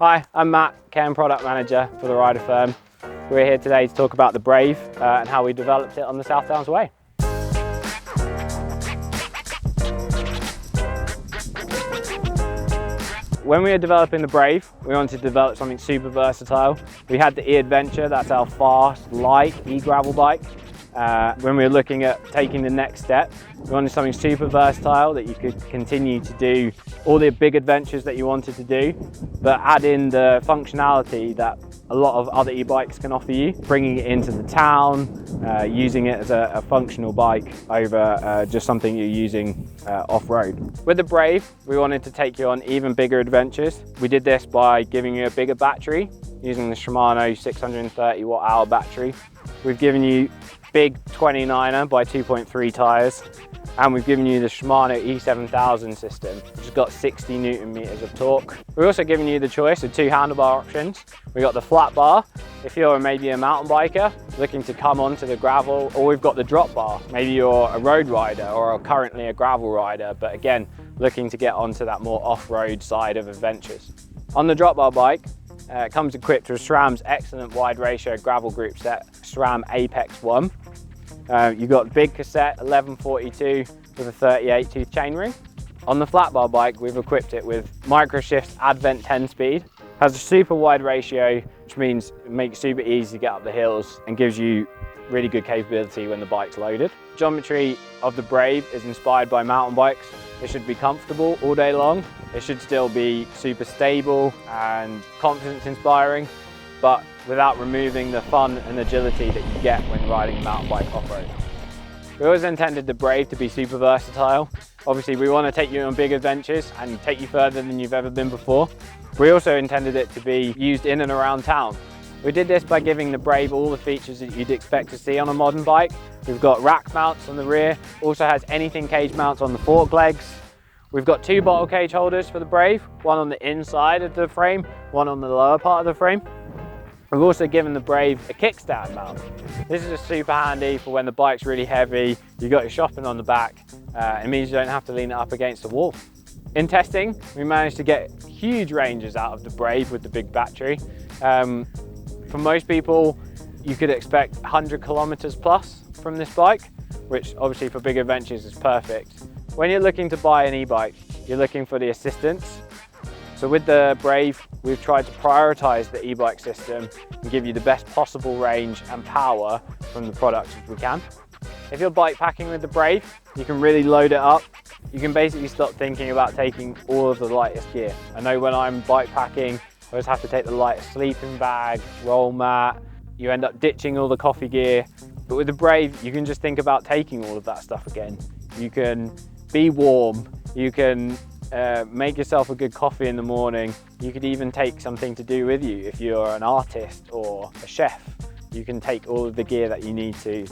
Hi, I'm Matt, Cairn Product Manager for the Rider firm. We're here today to talk about the BRAVe and how we developed it on the South Downs Way. When we were developing the BRAVe, we wanted to develop something super versatile. We had the e-Adventure, that's our fast, light e-gravel bike. When we were looking at taking the next step, we wanted something super versatile that you could continue to do all the big adventures that you wanted to do, but add in the functionality that a lot of other e-bikes can offer you, bringing it into the town, using it as a functional bike over just something you're using off-road. With the BRAVe, we wanted to take you on even bigger adventures. We did this by giving you a bigger battery, using the Shimano 630 watt-hour battery. We've given you big 29er by 2.3 tyres, and we've given you the Shimano E7000 system, which has got 60 Newton meters of torque. We're also giving you the choice of two handlebar options. We got the flat bar, if you're maybe a mountain biker looking to come onto the gravel, or we've got the drop bar. Maybe you're a road rider or currently a gravel rider, but again, looking to get onto that more off-road side of adventures. On the drop bar bike, it comes equipped with SRAM's excellent wide ratio gravel group set, SRAM Apex 1. You've got big cassette 1142 with a 38 tooth chainring. On the flat bar bike, we've equipped it with Microshift's Advent 10 speed. Has a super wide ratio, which means it makes it super easy to get up the hills and gives you really good capability when the bike's loaded. Geometry of the BRAVe is inspired by mountain bikes. It should be comfortable all day long. It should still be super stable and confidence inspiring, but without removing the fun and agility that you get when riding a mountain bike off-road. We always intended the BRAVe to be super versatile. Obviously, we want to take you on big adventures and take you further than you've ever been before. We also intended it to be used in and around town. We did this by giving the BRAVe all the features that you'd expect to see on a modern bike. We've got rack mounts on the rear, also has anything cage mounts on the fork legs. We've got two bottle cage holders for the BRAVe, one on the inside of the frame, one on the lower part of the frame. We've also given the BRAVe a kickstand mount. This is just super handy for when the bike's really heavy, you've got your shopping on the back, it means you don't have to lean it up against the wall. In testing, we managed to get huge ranges out of the BRAVe with the big battery. For most people, you could expect 100 kilometers plus from this bike, which obviously for big adventures is perfect. When you're looking to buy an e-bike, you're looking for the assistance. So with the BRAVe, we've tried to prioritize the e-bike system and give you the best possible range and power from the product as we can. If you're bike packing with the BRAVe, you can really load it up. You can basically stop thinking about taking all of the lightest gear. I know when I'm bike packing, I always have to take the lightest sleeping bag, roll mat, you end up ditching all the coffee gear. But with the BRAVe, you can just think about taking all of that stuff again. You can be warm, you can make yourself a good coffee in the morning. You could even take something to do with you. If you're an artist or a chef, you can take all of the gear that you need to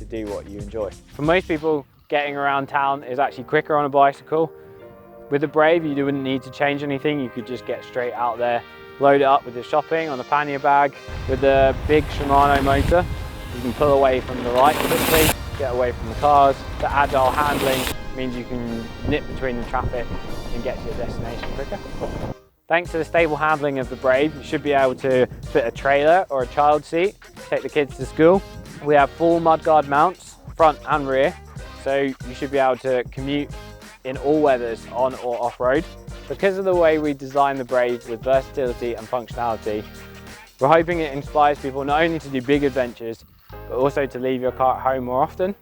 do what you enjoy. For most people, getting around town is actually quicker on a bicycle. With the BRAVe, you wouldn't need to change anything. You could just get straight out there, load it up with your shopping on a pannier bag. With the big Shimano motor, you can pull away from the light quickly, get away from the cars. The agile handling means you can nip between the traffic and get to your destination quicker. Thanks to the stable handling of the BRAVe, you should be able to fit a trailer or a child seat, take the kids to school. We have full mudguard mounts, front and rear, so you should be able to commute in all weathers, on or off-road. Because of the way we designed the BRAVe with versatility and functionality, we're hoping it inspires people not only to do big adventures, but also to leave your car at home more often.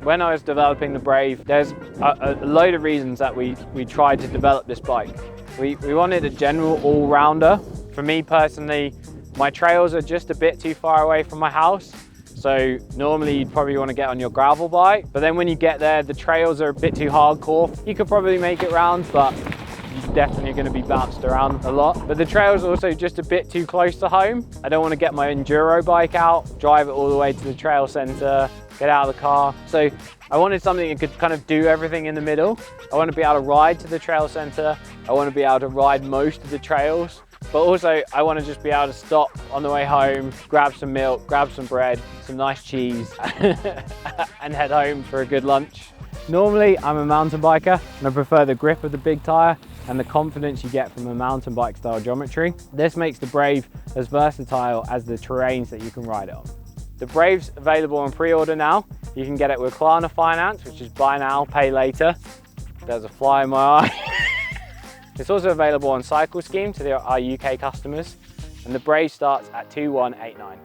When I was developing the BRAVe, there's a load of reasons that we tried to develop this bike. We wanted a general all-rounder. For me personally, my trails are just a bit too far away from my house. So normally you'd probably want to get on your gravel bike, but then when you get there, the trails are a bit too hardcore. You could probably make it round, but you're definitely going to be bounced around a lot. But the trails are also just a bit too close to home. I don't want to get my enduro bike out, drive it all the way to the trail center, get out of the car. So I wanted something that could kind of do everything in the middle. I want to be able to ride to the trail center. I want to be able to ride most of the trails, but also I want to just be able to stop on the way home, grab some milk, grab some bread, some nice cheese, and head home for a good lunch. Normally I'm a mountain biker and I prefer the grip of the big tire, and the confidence you get from a mountain bike style geometry. This makes the BRAVe as versatile as the terrains that you can ride it on. The BRAVE's available on pre-order now. You can get it with Klarna Finance, which is buy now, pay later. There's a fly in my eye. It's also available on Cycle Scheme to our UK customers, and the BRAVE starts at 2189.